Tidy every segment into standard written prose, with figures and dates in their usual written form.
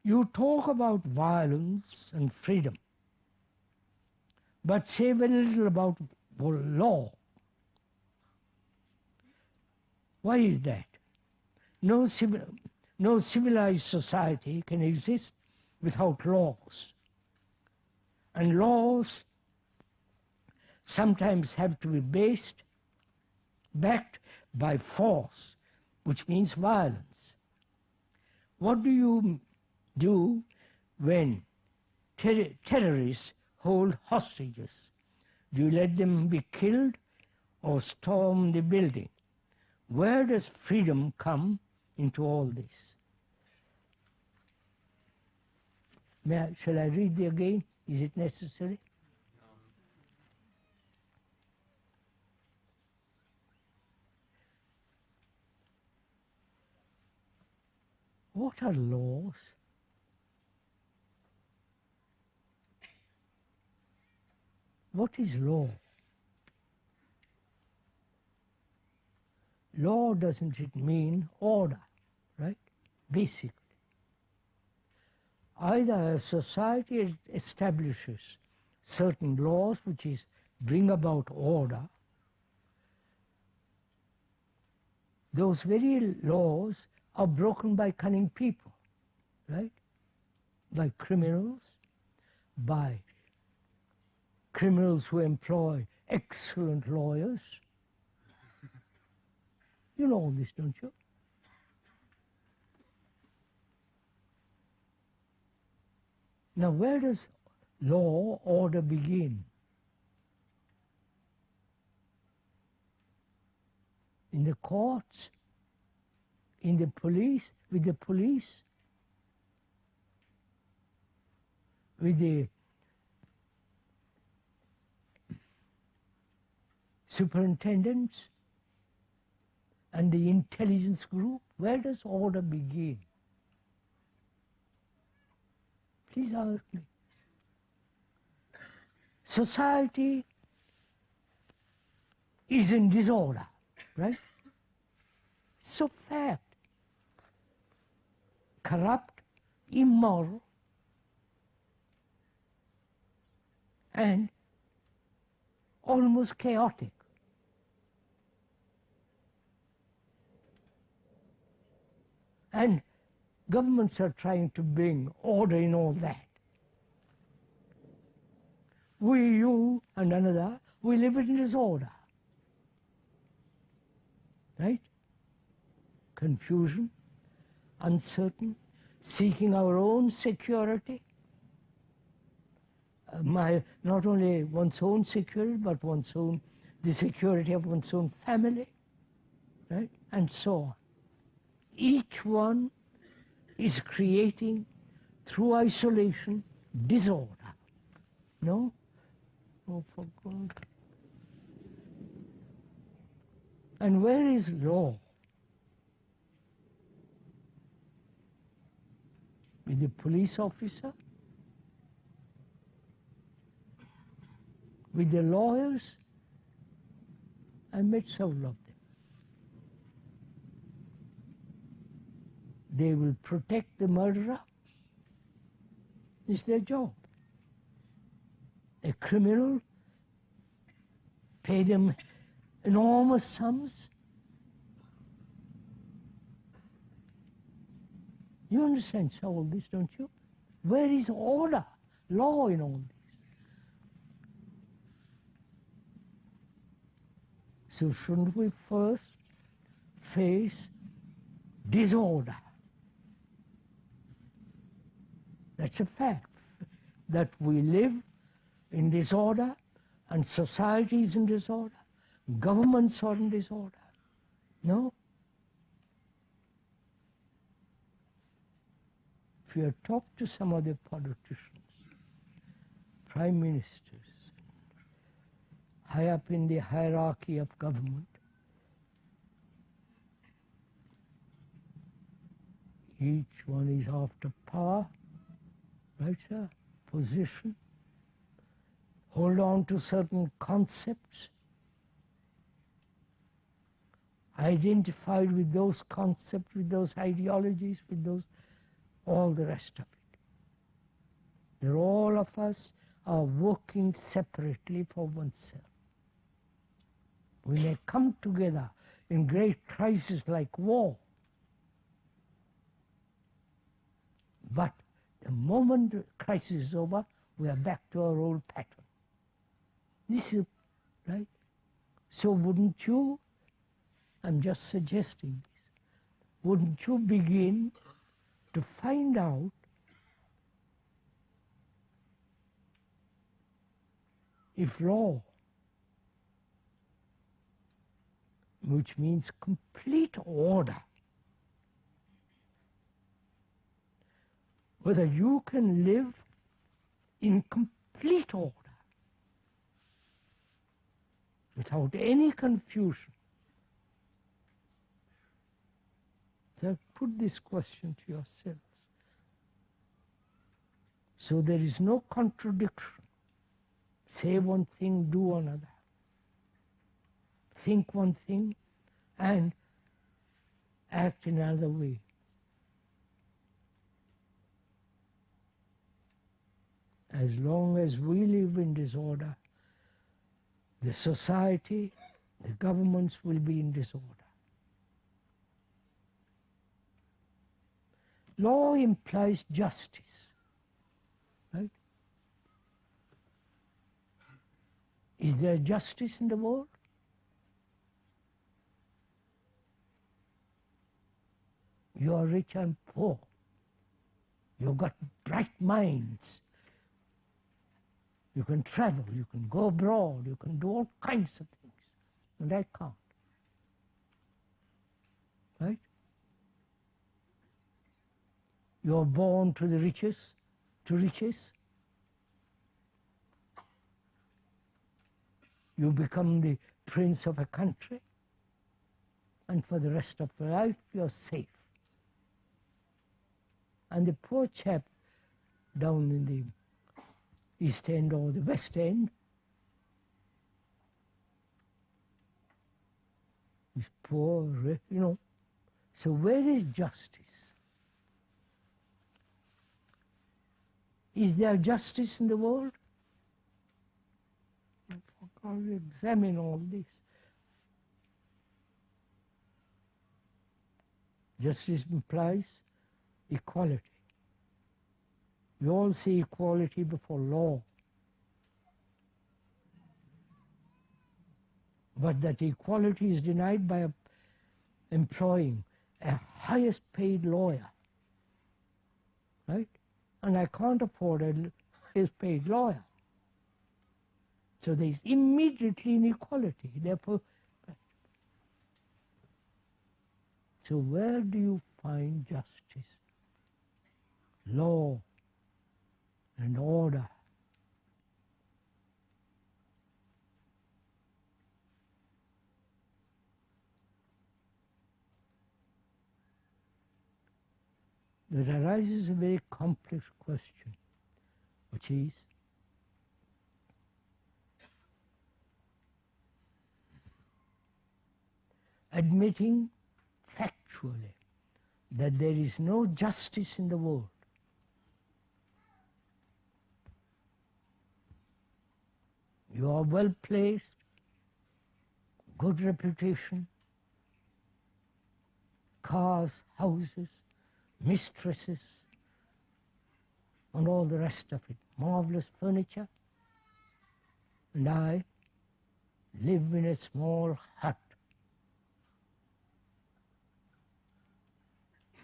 You talk about violence and freedom, but say very little about law. Why is that? No civilized society can exist without laws. And laws sometimes have to be backed by force, which means violence. What do you do when terrorists hold hostages? Do you let them be killed or storm the building? Where does freedom come into all this? Shall I read it again? Is it necessary? What are laws? What is law? Law, doesn't it mean order, right? Basically. Either a society establishes certain laws which bring about order. Those very laws are broken by cunning people, right? By criminals, by criminals who employ excellent lawyers. You know all this, don't you? Now, where does law, order begin? In the courts, in the police, with the police, with the superintendents and the intelligence group. Where does order begin? Please ask me. Society is in disorder, right? So fact. Corrupt, immoral, and almost chaotic. And governments are trying to bring order in all that. We, you, and another, we live in disorder. Right? Confusion, uncertain, seeking our own security. Not only one's own security, but the security of one's own family, right? And so on. Each one is creating, through isolation, disorder. No? Oh, for God. And where is law? With the police officer? With the lawyers? I met several of them. They will protect the murderer. It's their job. A criminal, pay them enormous sums. You understand all this, don't you? Where is order, law in all this? So shouldn't we first face disorder? That's a fact, that we live in disorder and society is in disorder, governments are in disorder. No? If you have talked to some other politicians, prime ministers, high up in the hierarchy of government, each one is after power, right, sir? Position. Hold on to certain concepts. Identified with those concepts, with those ideologies, with those all the rest of it. That all of us are working separately for oneself. We may come together in great crises like war, but the moment the crisis is over, we are back to our old pattern. This is right. So wouldn't you, I'm just suggesting this, wouldn't you begin to find out if law, which means complete order, whether you can live in complete order without any confusion. So put this question to yourselves. So there is no contradiction. Say one thing, do another. Think one thing and act in another way. As long as we live in disorder, the society, the governments will be in disorder. Law implies justice, right? Is there justice in the world? You are rich and poor. You've got bright minds. You can travel, you can go abroad, you can do all kinds of things. And I can't. Right? You are born to the riches, to riches. You become the prince of a country. And for the rest of your life, you're safe. And the poor chap down in the East End or the West End is poor, you know. So where is justice? Is there justice in the world? How do we examine all this? Justice implies equality. We all see equality before law. But that equality is denied by employing a highest paid lawyer. Right? And I can't afford a highest paid lawyer. So there is immediately inequality. Therefore, so where do you find justice? Law and order. There arises a very complex question, which is, admitting factually that there is no justice in the world, you are well placed, good reputation, cars, houses, mistresses, and all the rest of it, marvelous furniture, and I live in a small hut.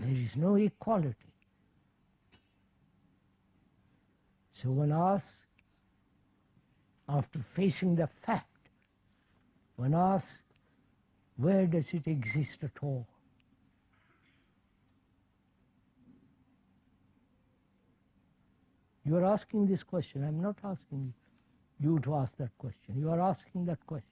There is no equality. So one asks, after facing the fact, one asks, where does it exist at all? You are asking this question. I'm not asking you to ask that question. You are asking that question.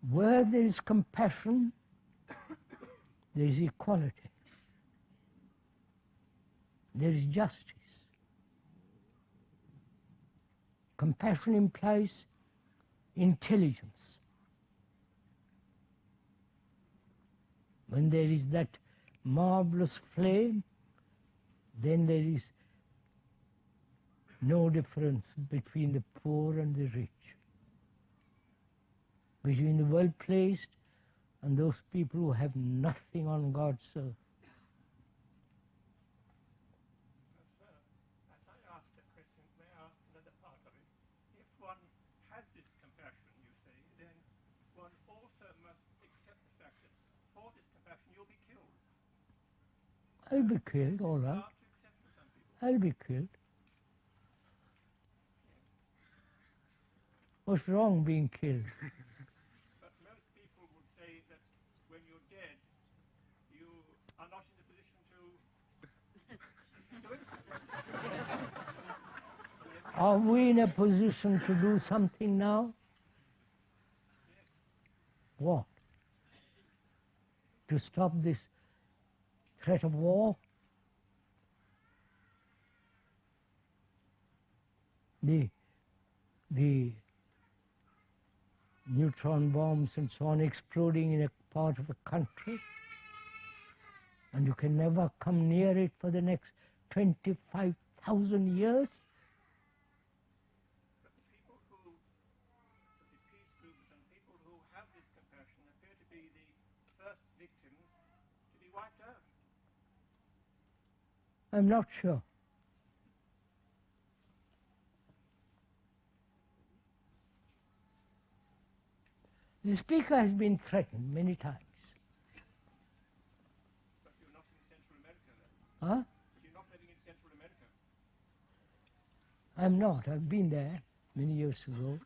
Where there is compassion, there is equality. There is justice. Compassion implies intelligence. When there is that marvelous flame, then there is no difference between the poor and the rich, between the well-placed and those people who have nothing on God's earth. As I asked that question, may I ask another part of it? If one has this compassion, you say, then one also must accept the fact that for this compassion you'll be killed. I'll be killed, all right. Hard to accept for some people. I'll be killed. What's wrong being killed? But most people would say that when you're dead, you are not in the position to do it. Are we in a position to do something now? What? To stop this threat of war? The neutron bombs and so on exploding in a part of the country, and you can never come near it for the next 25,000 years? But the people who, the peace groups and people who have this compassion appear to be the first victims to be wiped out. I'm not sure. The speaker has been threatened many times. But you're not in Central America then. Huh? But you're not living in Central America. I'm not. I've been there many years ago.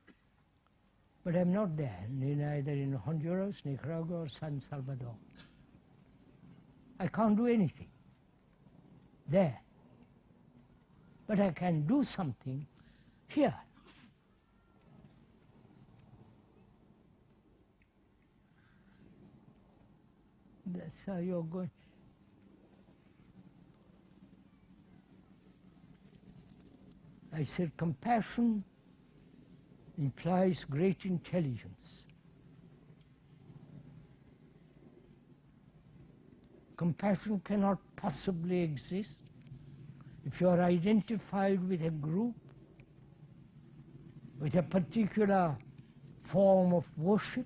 But I'm not there, neither in Honduras, Nicaragua, or San Salvador. I can't do anything there. But I can do something here. That's how you're going. I said compassion implies great intelligence. Compassion cannot possibly exist if you are identified with a group, with a particular form of worship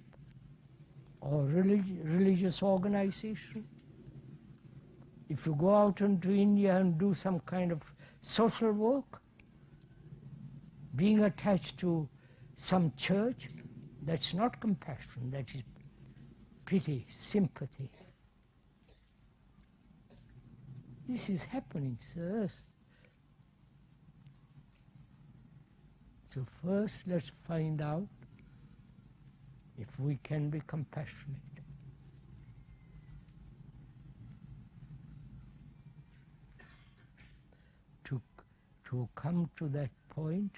or religious organization. If you go out into India and do some kind of social work, being attached to some church, that's not compassion, that is pity, sympathy. This is happening, sirs. So first let's find out if we can be compassionate. To come to that point,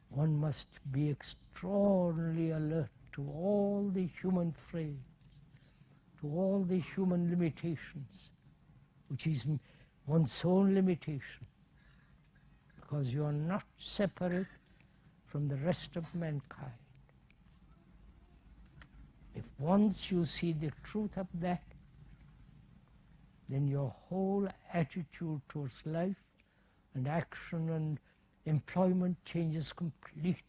one must be extraordinarily alert to all the human frailties, to all the human limitations, which is one's own limitation, because you are not separate from the rest of mankind. If once you see the truth of that, then your whole attitude towards life and action and employment changes completely.